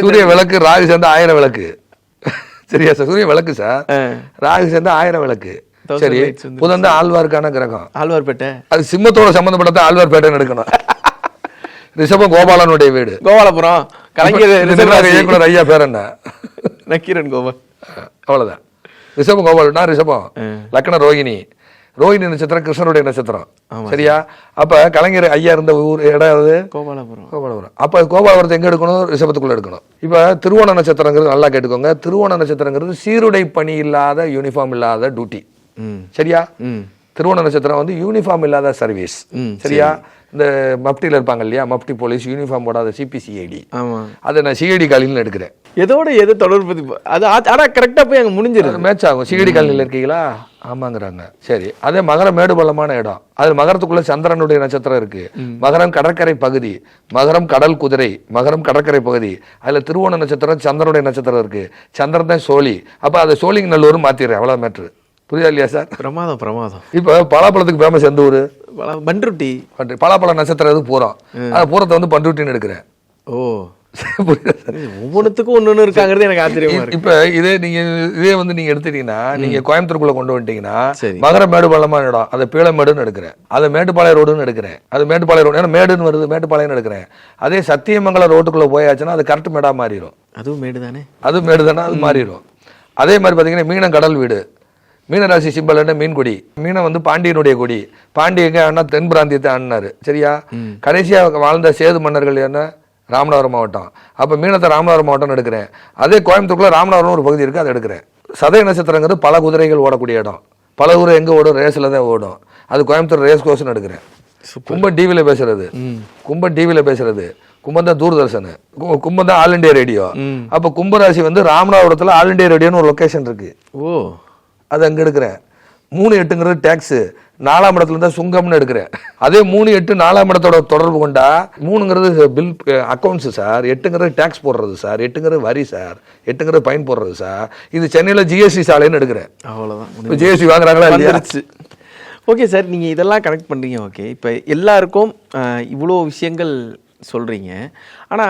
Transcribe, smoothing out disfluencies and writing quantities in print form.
சூரிய விளக்கு ராகு சேர்ந்த 1000 விளக்கு. சரியா சார்? சூரிய விளக்கு சார், ராகு சேர்ந்த 1000 விளக்கு. சரி, புதன் தான் ஆழ்வாருக்கான கிரகம். ஆழ்வார்பேட்டை அது சிம்மத்தோட சம்பந்தப்பட்ட ஆழ்வார்பேட்டைன்னு எடுக்கணும். ரிஷபம் கோபாலனுடைய வீடு. கோபாலபுரம் கலைஞர் இயக்குனர் ஐயா பேர் என்ன? நக்கீரன் கோபால். அவ்வளவுதான். ரிஷபம் கோபால் தான் ரிஷபம். லக்ன ரோகிணி. ரோஹிணி நட்சத்திரம் கிருஷ்ணனுடைய நட்சத்திரம். சரியா? அப்ப கலைஞர் ஐயா இருந்த ஊர் இடம் கோபாலபுரம். கோபாலபுரம். அப்ப கோபாலபுரத்தை எங்க எடுக்கணும்? ரிஷபத்துக்குள்ள எடுக்கணும். இப்ப திருவோண நட்சத்திரங்கிறது நல்லா கேட்டுக்கோங்க. திருவோண நட்சத்திரங்கிறது சீருடை பணி இல்லாத, யூனிஃபார்ம் இல்லாத டியூட்டி. சரியா? திருவோண நட்சத்திரம் வந்து யூனிஃபார்ம் இல்லாத சர்வீஸ். சரியா? இந்த மப்டியில் இருப்பாங்க இல்லையா, மப்டி போலீஸ் யூனிஃபார்ம் போடாத சிபிசிஐடி. அதை நான் சிஐடி காலையில் எடுக்கிறேன். எதோட எது தொடர்பு அது? ஆனா கரெக்டா போய் அங்க முடிஞ்சிருக்கு, மேட்ச் ஆகும். சிஐடி காலையில் இருக்கீங்களா? ஆமாங்கிறாங்க. சரி, அதே மகரம் மேடு பள்ளமான இடம். அது மகரத்துக்குள்ள சந்திரனுடைய நட்சத்திரம் இருக்கு. மகரம் கடற்கரை பகுதி, மகரம் கடல் குதிரை, மகரம் கடற்கரை பகுதி. அதுல திருவோண நட்சத்திரம் சந்திரனுடைய நட்சத்திரம் இருக்கு. சந்திரன் தான் சோழி. அப்ப அதை சோழிங் நல்லூர் மாத்திடுறேன். அவ்வளவு மேட்ரு. புரியுதா இல்லையா சார்? பிரமாதம் பிரமாதம். இப்ப பலாப்பழத்துக்கு ஃபேமஸ் எந்த ஊரு? பண்ருட்டி. பலாப்பழ நட்சத்திரம் எது? பூரம். அந்த பூரத்தை வந்து பண்ருட்டின்னு எடுக்கிறேன். ஓ, ஒவ்வொன்றுத்துக்கும் ஒண்ணு இருக்காங்கிறது எனக்கு ஆச்சரியமா இருக்கு. இப்ப இதே வந்து நீங்க எடுத்துட்டீங்கன்னா, நீங்க கோயம்புத்தூருக்குள்ள கொண்டு வந்துட்டீங்கன்னா, மகர மேடு பள்ளமான இடம், அதை பீளமேடுன்னு எடுக்கிறேன். அதை மேட்டுப்பாளையம் ரோடுன்னு எடுக்கிறேன். அது மேட்டுப்பாளையம் ரோடு, ஏன்னா மேடுன்னு வருது, மேட்டுப்பாளையம் எடுக்கிறேன். அதே சத்தியமங்கலம் ரோட்டுக்குள்ள போயாச்சுன்னா அது கரெக்ட் மேடா மாறிடும். அதுவும் மேடு தானே? அதுவும் மேடு தானே, அது மாறிடும். அதே மாதிரி பாத்தீங்கன்னா மீனம் கடல் வீடு. மீனராசி சிம்பல் என்ன? மீன் கொடி. மீனம் வந்து பாண்டியனுடைய கொடி. பாண்டியங்க அண்ணா தென் பிராந்தியத்தை ஆடினாரு. சரியா? கடைசியா வாழ்ந்த சேது மன்னர்கள் என்ன? ராமநாதபுரம் மாவட்டம். அப்ப மீனத்தை ராமநாதபுரம் மாவட்டம் எடுக்கிறேன். அதே கோயம்புத்தூர்ல ராமநாதபுரம் ஒரு பகுதி இருக்கு, அதை எடுக்கிறேன். சதய நட்சத்திரங்கிறது பல குதிரைகள் ஓடக்கூடிய இடம். பல குதிரை எங்க ஓடும்? ரேஸ்ல தான் ஓடும். அது கோயம்புத்தூர் ரேஸ் கோர்ஸ்னு எடுக்கிறேன். கும்பன் டிவியில பேசுறது, கும்பன் டிவியில பேசுறது, கும்பம் தான் தூர்தர்ஷன், கும்பம் தான் ஆல் இண்டியா ரேடியோ. அப்ப கும்பராசி வந்து ராமநாதபுரத்துல ஆல் இண்டியா ரேடியோன்னு ஒரு லொகேஷன் இருக்கு. ஓ, அது அங்க எடுக்கிறேன். 3-8ங்கிறது டேக்ஸ். 4ஆம் இடத்துல தான் சுங்கம்னு எடுக்கிறேன். அதே 3-8 4ஆம் இடத்தோட தொடர்பு கொண்டா 3ங்கிறது பில் அக்கௌண்ட்ஸ் சார், 8ங்கிறது டேக்ஸ் போடுறது சார், 8ங்கிறது வரி சார், 8ங்கிறது ஃபைன் போடுறது சார். இது சென்னையில ஜிஎஸ்டி சாலைன்னு எடுக்கிறேன். அவ்வளவுதான். ஜிஎஸ்டி வாங்குறாங்களா இல்லையா? ஓகே சார், நீங்க இதெல்லாம் கனெக்ட் பண்றீங்க. ஓகே, இப்ப எல்லாருக்கும் இவ்வளோ விஷயங்கள் சொல்றீங்க. ஆனா